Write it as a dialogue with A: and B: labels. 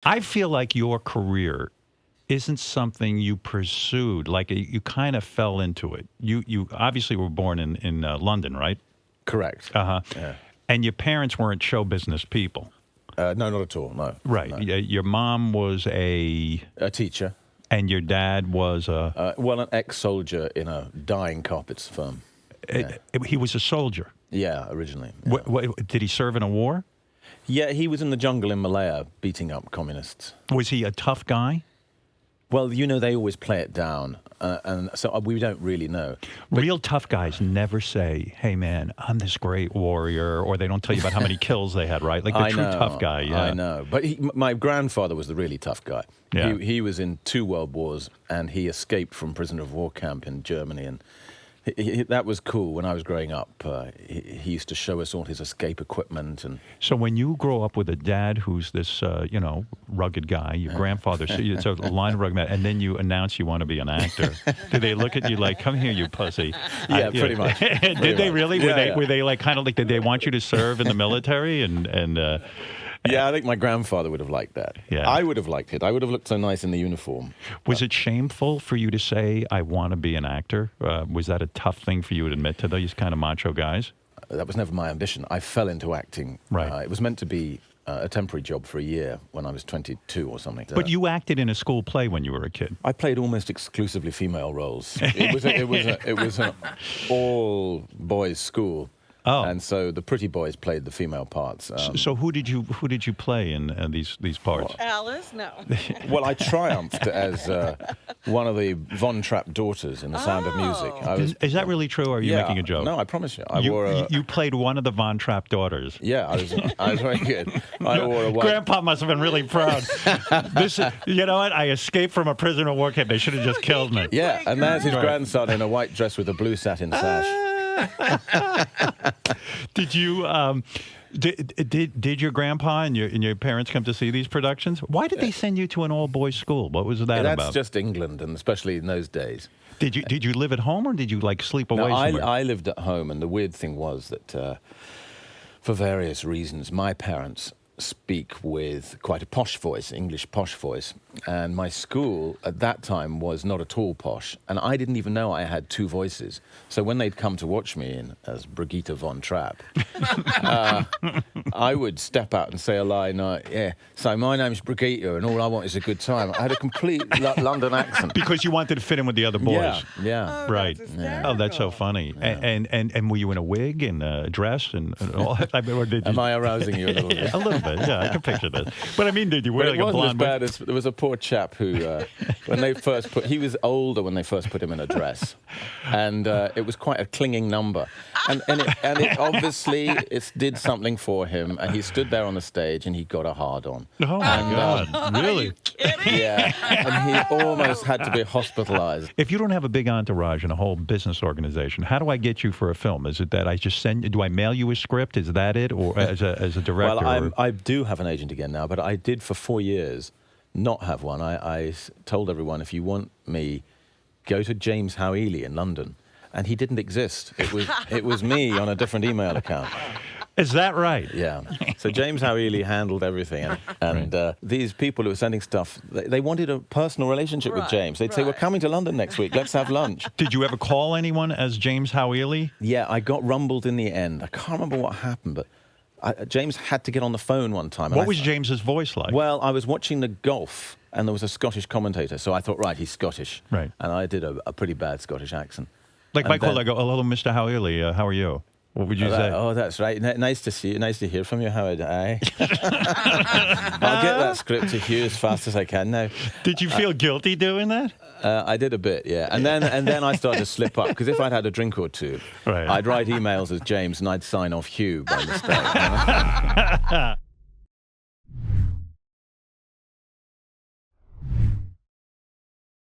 A: I feel like your career isn't something you pursued. Like you kind of fell into it. You obviously were born in London, right?
B: Correct.
A: Uh-huh.
B: Yeah.
A: And your parents weren't show business people.
B: No, not at all. No.
A: Right.
B: No.
A: Your mom was
B: A teacher.
A: and your dad was
B: Well, an ex-soldier in a dyeing carpets firm. Yeah.
A: he was a soldier.
B: Yeah, originally. Yeah.
A: Did he serve in a war?
B: Yeah, he was in the jungle in Malaya beating up communists.
A: Was he a tough guy?
B: Well, they always play it down, and so we don't really know.
A: Real tough guys never say, "Hey, man, I'm this great warrior," or they don't tell you about how many kills they had, right? Like the true tough guy. Yeah,
B: I know. But my grandfather was the really tough guy.
A: Yeah.
B: He was in 2 world wars, and he escaped from prisoner of war camp in Germany, and that was cool. When I was growing up, he used to show us all his escape equipment. And
A: so when you grow up with a dad who's this, rugged guy, your grandfather, it's a line of rugged man, and then you announce you want to be an actor, do they look at you like, "Come here, you pussy"?
B: Yeah, pretty much.
A: Did they really? Were they like kind of like, did they want you to serve in the military and?
B: Yeah, I think my grandfather would have liked that.
A: Yeah.
B: I would have liked it. I would have looked so nice in the uniform.
A: Was it shameful for you to say, "I want to be an actor"? Was that a tough thing for you to admit to these kind of macho guys?
B: That was never my ambition. I fell into acting.
A: Right.
B: It was meant to be a temporary job for a year when I was 22 or something.
A: But you acted in a school play when you were a kid.
B: I played almost exclusively female roles. It was an all-boys school.
A: Oh.
B: And so the pretty boys played the female parts.
A: So who did you play in these parts?
C: Alice? No.
B: Well, I triumphed as one of the Von Trapp daughters in The Sound of Music.
A: Is that really true, or are you making a joke?
B: No, I promise you.
A: You played one of the Von Trapp daughters.
B: Yeah, I was very good. I wore a white...
A: Grandpa must have been really proud. You know what? I escaped from a prisoner of war camp. They should have just killed me.
B: Yeah, and there's his grandson in a white dress with a blue satin sash.
A: Did you did your grandpa and your parents come to see these productions? Why did they send you to an all boys school? What was that about?
B: That's just England, and especially in those days.
A: Did you live at home, or did you like sleep away somewhere?
B: I lived at home, and the weird thing was that for various reasons, my parents speak with quite a posh voice, English posh voice, and my school at that time was not at all posh, and I didn't even know I had 2 voices. So when they'd come to watch me as Brigitte Von Trapp, I would step out and say a line, so my name's Brigitte, and all I want is a good time. I had a complete London accent.
A: Because you wanted to fit in with the other boys.
B: Yeah.
C: Oh,
A: right.
C: That's
A: That's so funny.
B: Yeah.
A: And were you in a wig and a dress and all that?
B: Am I arousing you a little bit?
A: A little bit, yeah. I can picture this. But I mean, did you wear like a blonde wig?
B: It wasn't as bad as there was a poor chap who, when they first he was older when they first put him in a dress, and it was quite a clinging number, and it obviously it did something for him, and he stood there on the stage and he got a hard on.
A: Oh my God! Really?
C: Are you kidding?
B: Yeah, and he almost had to be hospitalized.
A: If you don't have a big entourage and a whole business organization, how do I get you for a film? Is it that I just do I mail you a script? Is that it, or as a director?
B: Well, I do have an agent again now, but I did for 4 years not have one. I told everyone, if you want me, go to James Howe Ely in London, and he didn't exist. It was me on a different email account.
A: Is that right?
B: Yeah. So James Howe Ely handled everything, and these people who were sending stuff, they wanted a personal relationship with James. They'd say, "We're coming to London next week. Let's have lunch."
A: Did you ever call anyone as James Howe Ely?
B: Yeah, I got rumbled in the end. I can't remember what happened, but James had to get on the phone one time.
A: What was James's voice like?
B: Well, I was watching the golf, and there was a Scottish commentator, so I thought, right, he's Scottish.
A: Right.
B: And I did a pretty bad Scottish accent.
A: Like if I called, I go, "Hello, Mr. Howe Ely, how are you?" What would you say?
B: Oh, that's right. Nice to see you. Nice to hear from you, Howard. Aye. I'll get that script to Hugh as fast as I can now.
A: Did you feel guilty doing that?
B: I did a bit, yeah. And then I started to slip up, because if I'd had a drink or two,
A: right.
B: I'd write emails as James and I'd sign off Hugh by mistake.